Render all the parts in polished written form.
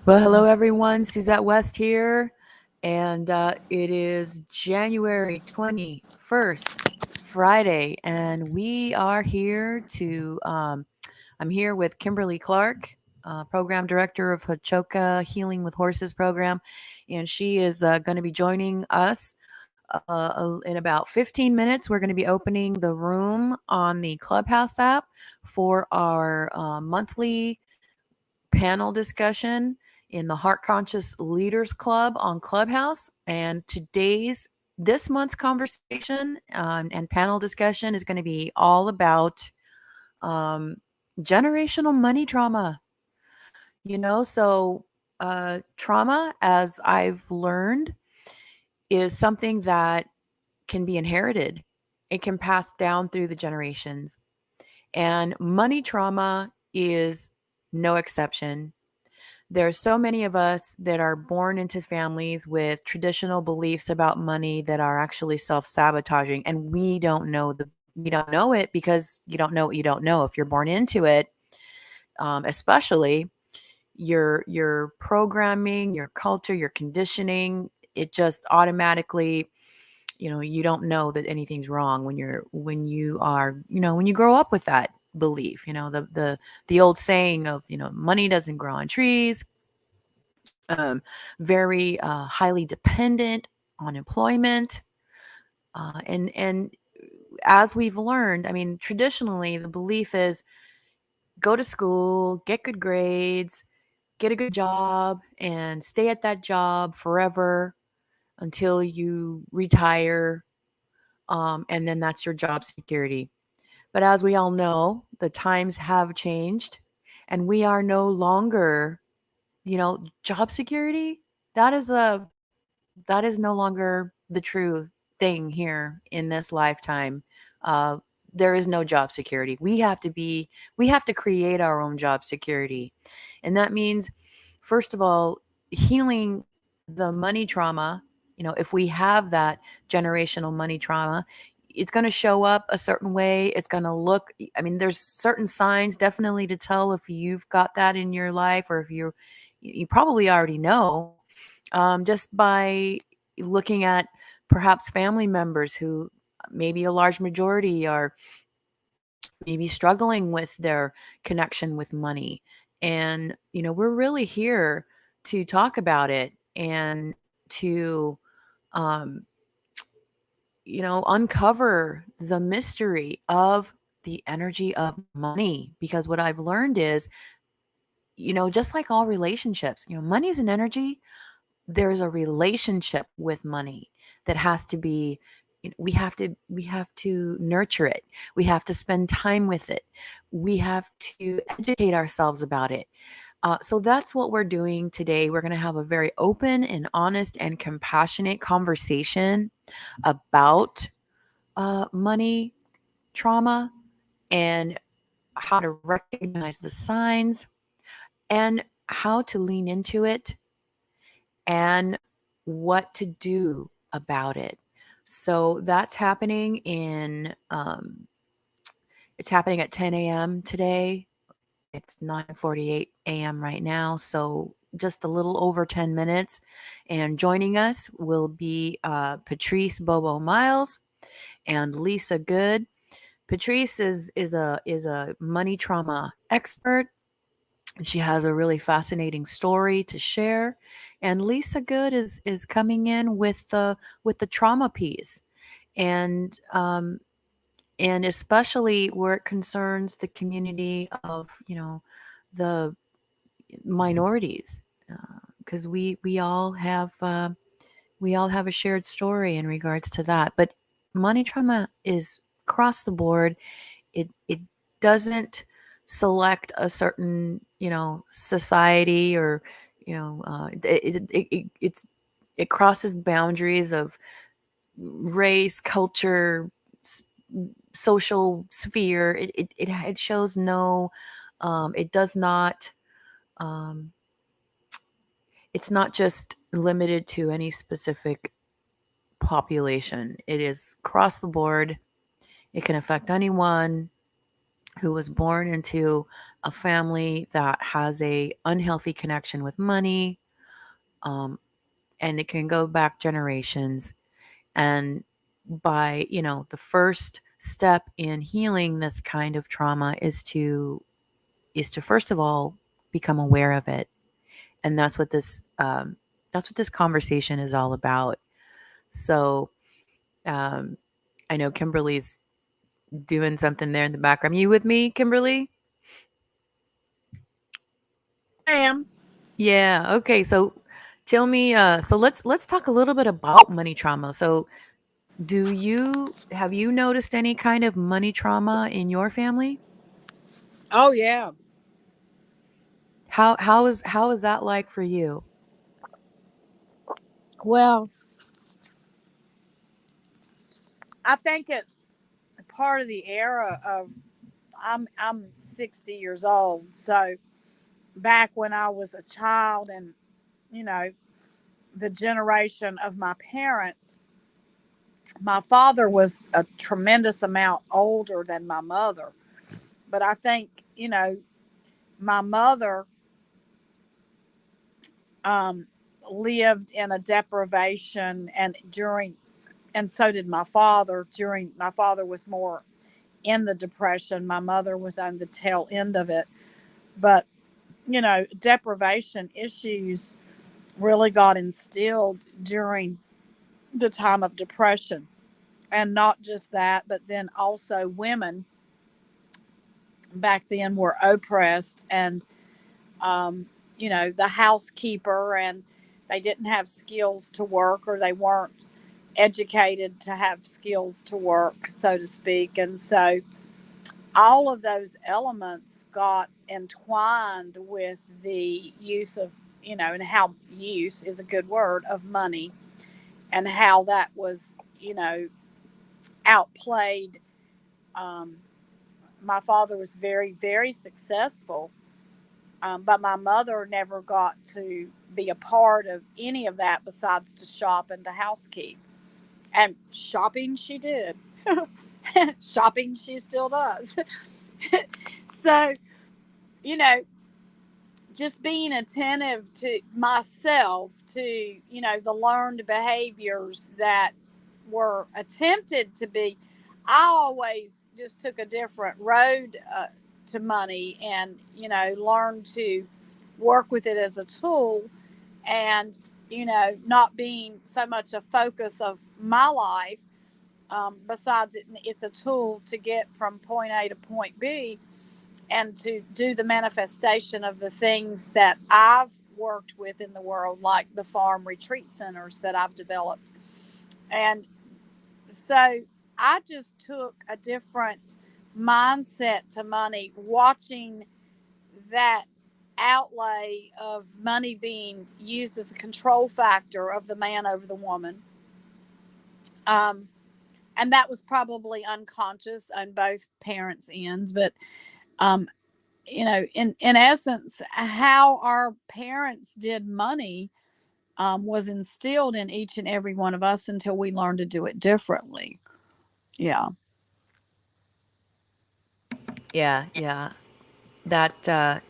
Well, hello everyone. Suzette West here, and it is January 21st, Friday, and we are here to. I'm here with Kimberly Clark, Program Director of Hachoka Healing with Horses program, and she is going to be joining us in about 15 minutes. We're going to be opening the room on the Clubhouse app for our monthly panel discussion in the Heart Conscious Leaders Club on Clubhouse. And this month's conversation and panel discussion is going to be all about um, generational money trauma. Trauma, as I've learned, is something that can be inherited. It can pass down through the generations. And money trauma is no exception. There's so many of us that are born into families with traditional beliefs about money that are actually self-sabotaging, and we don't know it because you don't know what you don't know. If you're born into it, especially your programming, your culture, your conditioning, it just automatically, you don't know that anything's wrong when you grow up with that belief. The old saying of, money doesn't grow on trees. Very highly dependent on employment. And as we've learned, I mean, traditionally, the belief is go to school, get good grades, get a good job, and stay at that job forever until you retire. And then that's your job security. But as we all know, the times have changed, and we are no longer, job security. That is a that is no longer the true thing here in this lifetime. Uh, there is no job security. We have to create our own job security. And that means, first of all, healing the money trauma. If we have that generational money trauma, it's going to show up a certain way. It's going to look, I mean, there's certain signs definitely to tell if you've got that in your life, or if you probably already know, just by looking at perhaps family members who, maybe a large majority, are maybe struggling with their connection with money. And, we're really here to talk about it and to, um, uncover the mystery of the energy of money. Because what I've learned is, just like all relationships, money is an energy. There's a relationship with money that has to be, we have to nurture it. We have to spend time with it. We have to educate ourselves about it. So that's what we're doing today. We're going to have a very open and honest and compassionate conversation about money trauma, and how to recognize the signs, and how to lean into it, and what to do about it. So that's happening it's happening at 10 a.m. today. It's 9:48 a.m. right now. So just a little over 10 minutes. And joining us will be Patrice Bobo-Miles and Lisa Good. Patrice is a money trauma expert. She has a really fascinating story to share, and Lisa Good is coming in with the trauma piece, and especially where it concerns the community of, the minorities, because we all have a shared story in regards to that. But money trauma is across the board. It doesn't select a certain, society, or, it crosses boundaries of race, culture, social sphere. It shows no, it does not, um, it's not just limited to any specific population. It is across the board. It can affect anyone. who was born into a family that has a unhealthy connection with money, um, and it can go back generations. And by, the first step in healing this kind of trauma is to first of all become aware of it. And that's what this conversation is all about. So um, I know Kimberly's doing something there in the background. You with me, Kimberly? I am. Yeah. Okay. So tell me. So let's talk a little bit about money trauma. So have you noticed any kind of money trauma in your family? Oh yeah. How is that like for you? Well, I think it's part of the era of I'm 60 years old, so back when I was a child, and you know the generation of my parents, my father was a tremendous amount older than my mother, but I think my mother um, lived in a deprivation, and so did my father. During My father was more in the depression, my mother was on the tail end of it. But deprivation issues really got instilled during the time of depression. And not just that, but then also women back then were oppressed, and the housekeeper, and they didn't have skills to work, or they weren't educated to have skills to work, so to speak. And so all of those elements got entwined with the use of, and how use is a good word, of money, and how that was, outplayed. Um, my father was very, very successful, but my mother never got to be a part of any of that besides to shop and to housekeep. And shopping she did. Shopping she still does. So, you know, just being attentive to myself, to the learned behaviors that were attempted to be. I always just took a different road to money, and learned to work with it as a tool, and not being so much a focus of my life. Besides it's a tool to get from point A to point B, and to do the manifestation of the things that I've worked with in the world, like the farm retreat centers that I've developed. And so I just took a different mindset to money, watching that outlay of money being used as a control factor of the man over the woman. Um, and that was probably unconscious on both parents' ends, but um, in essence, how our parents did money was instilled in each and every one of us until we learned to do it differently. Yeah. Yeah, yeah. That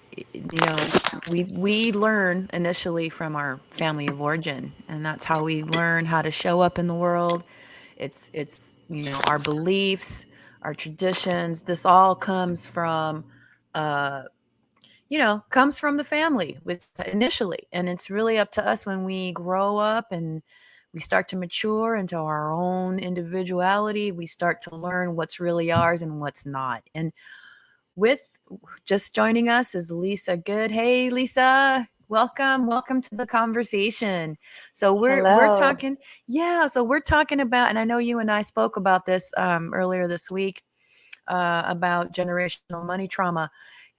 we learn initially from our family of origin, and that's how we learn how to show up in the world. It's our beliefs, our traditions. This all uh comes from the family with initially, and it's really up to us when we grow up and we start to mature into our own individuality. We start to learn what's really ours and what's not. And with just joining us is Lisa Good. Hey, Lisa. Welcome to the conversation. So we're Hello. talking, yeah. So we're talking about, and I know you and I spoke about this earlier this week about generational money trauma.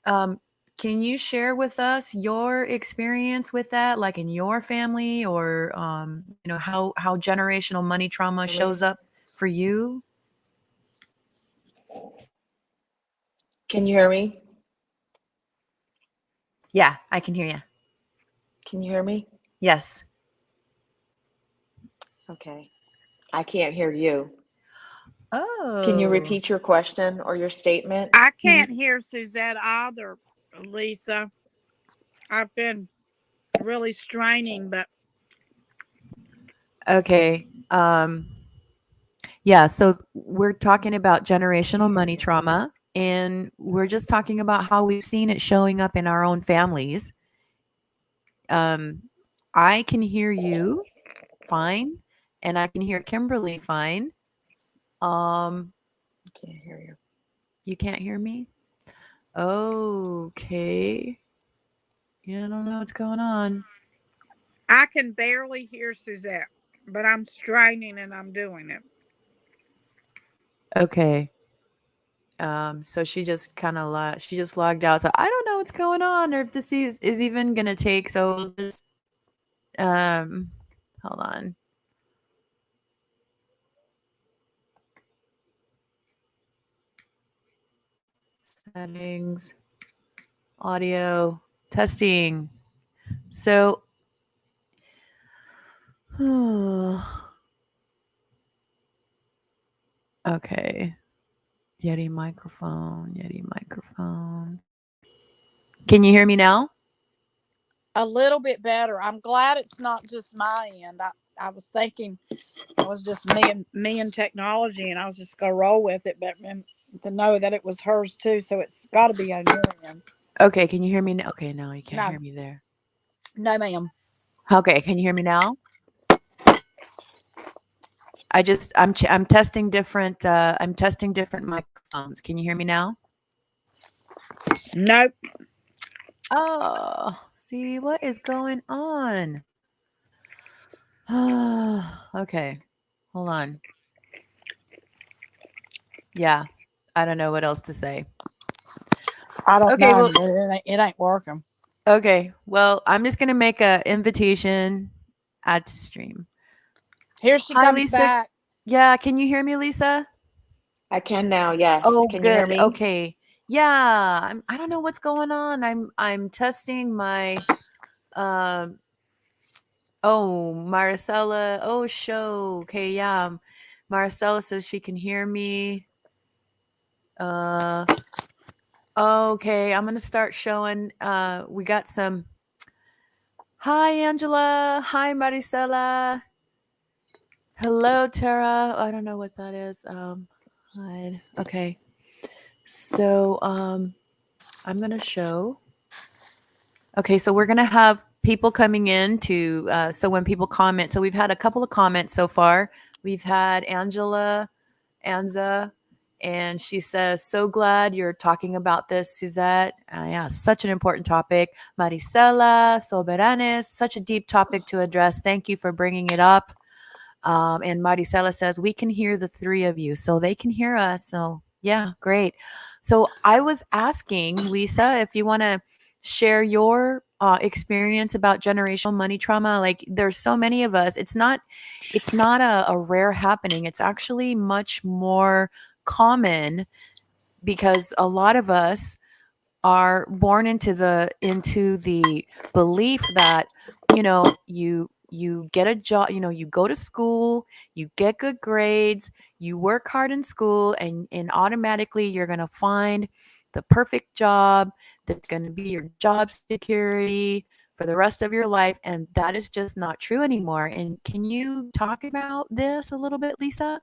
Um, can you share with us your experience with that, like in your family, or how generational money trauma shows up for you? Can you hear me? Yeah, I can hear you. Can you hear me? Yes. Okay. I can't hear you. Can you Oh, repeat your question or your statement? I can't hear Suzette either, Lisa. I've been really straining, but okay. Yeah, so we're talking about generational money trauma, and we're just talking about how we've seen it showing up in our own families. Um, I can hear you fine, and I can hear Kimberly fine. Um, I can't hear you. you can't hear me? Okay. Yeah, I don't know what's going on. I can barely hear Suzette. But I'm straining and I'm doing it. Okay. So she just kind of she just logged out. So I don't know what's going on or if this is even gonna take. So we'll just um hold on. Settings, audio, testing. So okay. Yeti microphone, Yeti microphone. Can you hear me now? A little bit better. I'm glad it's not just my end. I was thinking it was just me and technology, and I was just gonna roll with it. But to know that it was hers too, so it's got to be on your end. Okay, can you hear me now? Okay, no, you can't No, hear me there. no, ma'am. Okay, can you hear me now? I'm testing different microphones. Can you hear me now? Nope. Oh, see what is going on? Okay. Hold on. Yeah. I don't know what else to say. I don't Okay, know. well, It ain't working. okay. Well, I'm just going to make a invitation add to stream. Here she Hi, comes Lisa. back. Yeah, can you hear me, Lisa? I can now, yes. Oh, Can you hear good. me? Okay. Yeah, I don't know what's going on. I'm testing my um oh, Maricela. Oh, show. Okay, yeah. Maricela says she can hear me. Uh okay, I'm going to start showing we got some. Hi Angela. Hi Maricela. Hello Tara. I don't know what that is. Hide. Okay. So, I'm going to show. Okay, so we're going to have people coming in to so when people comment. So we've had a couple of comments so far. We've had Angela Anza, and she says, "So glad you're talking about this, Suzette. Yeah, such an important topic. Maricela, Soberanes, such a deep topic to address. Thank you for bringing it up." And Maricela says, "We can hear the three of you, so they can hear us. So yeah, great." So I was asking Lisa if you want to share your experience about generational money trauma. Like, there's so many of us. It's not a rare happening. It's actually much more common because a lot of us are born into the belief that you get a job, you go to school, you get good grades, you work hard in school, and automatically you're going to find the perfect job that's going to be your job security for the rest of your life, and that is just not true anymore. And can you talk about this a little bit, Lisa?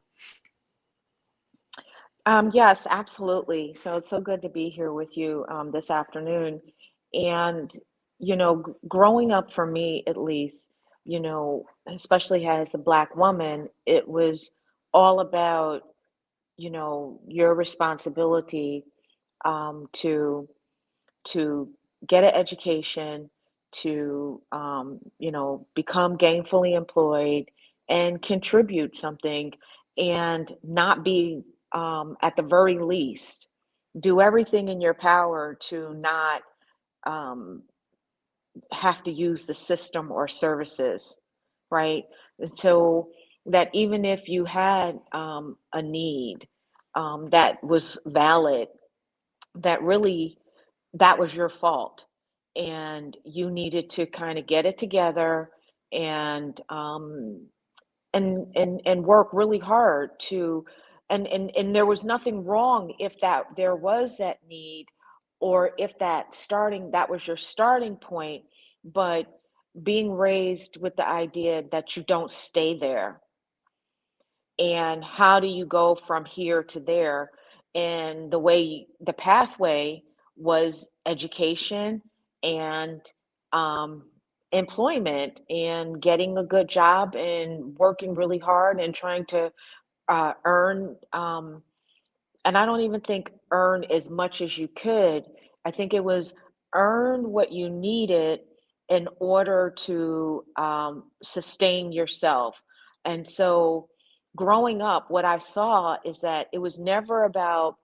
Yes, absolutely. So it's so good to be here with you this afternoon. And, growing up for me, at least, especially as a Black woman, it was all about, your responsibility to get an education, to become gainfully employed and contribute something, and not be at the very least do everything in your power to not um, have to use the system or services, right? And so that even if you had a need that was valid, that really that was your fault, and you needed to kind of get it together and work really hard to and there was nothing wrong if that there was that need, or if that was your starting point, but being raised with the idea that you don't stay there, and how do you go from here to there, and the pathway was education and um, employment and getting a good job and working really hard and trying to earn, and I don't even think earn as much as you could. I think it was earn what you needed in order to sustain yourself. And so growing up, what I saw is that it was never about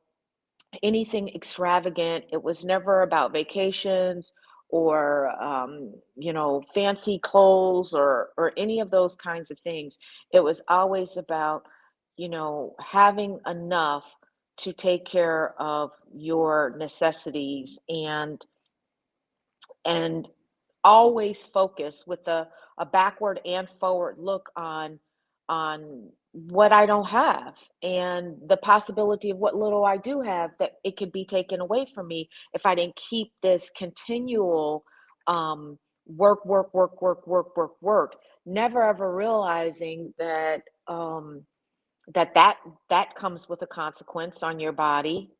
anything extravagant. It was never about vacations or fancy clothes or any of those kinds of things. It was always about having enough to take care of your necessities, and always focus with a backward and forward look on what I don't have, and the possibility of what little I do have, that it could be taken away from me if I didn't keep this continual work, work, work, work, work, work, work, never ever realizing that that comes with a consequence on your body,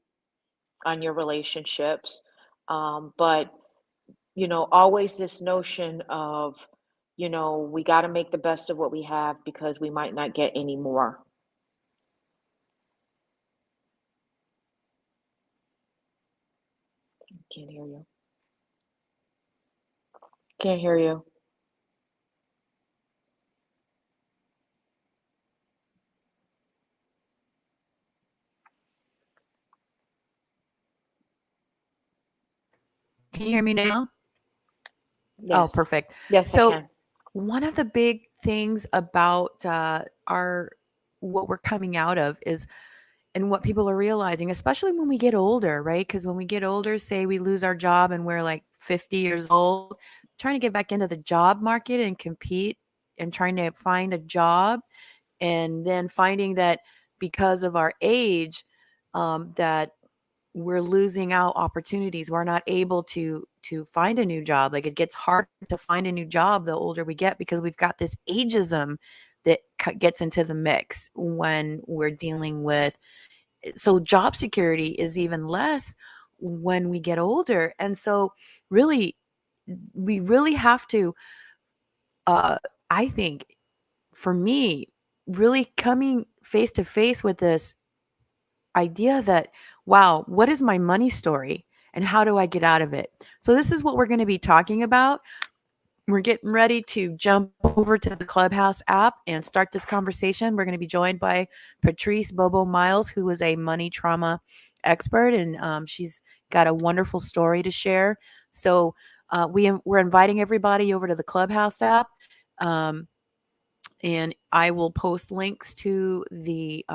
on your relationships, but always this notion of, we got to make the best of what we have because we might not get any more. Can't hear you. Can't hear you. Can you hear me now? Oh, Yes. perfect. Yes, I So can. one of the big things about our what we're coming out of is, and what people are realizing, especially when we get older, right? Because when we get older, say we lose our job and we're like 50 years old, trying to get back into the job market and compete and trying to find a job, and then finding that because of our age, that we're losing out opportunities. We're not able to find a new job. Like, it gets hard to find a new job the older we get because we've got this ageism that gets into the mix when we're dealing with. So job security is even less when we get older. And so really, we really have to, uh, I think, for me, really coming face to face with this idea that, wow, what is my money story and how do I get out of it? So this is what we're going to be talking about. We're getting ready to jump over to the Clubhouse app and start this conversation. We're going to be joined by Patrice Bobo-Miles, who is a money trauma expert, and she's got a wonderful story to share. So we're inviting everybody over to the Clubhouse app, um, and I will post links to the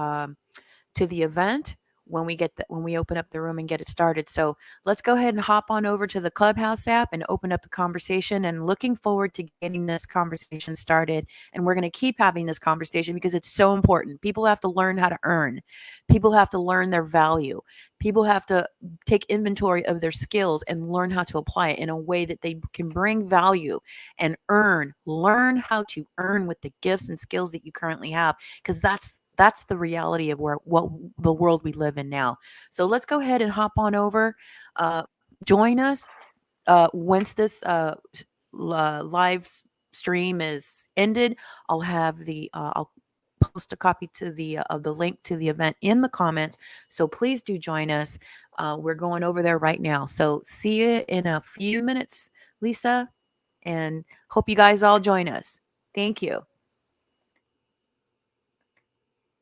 event when we open up the room and get it started. So let's go ahead and hop on over to the Clubhouse app and open up the conversation, and looking forward to getting this conversation started. And we're going to keep having this conversation because it's so important. People have to learn how to earn. People have to learn their value. People have to take inventory of their skills and learn how to apply it in a way that they can bring value and learn how to earn with the gifts and skills that you currently have, because that's the reality of what the world we live in now. So let's go ahead and hop on over. Join us once this live stream is ended. I'll post a copy to the of the link to the event in the comments. So please do join us. We're going over there right now. So see you in a few minutes, Lisa, and hope you guys all join us. Thank you.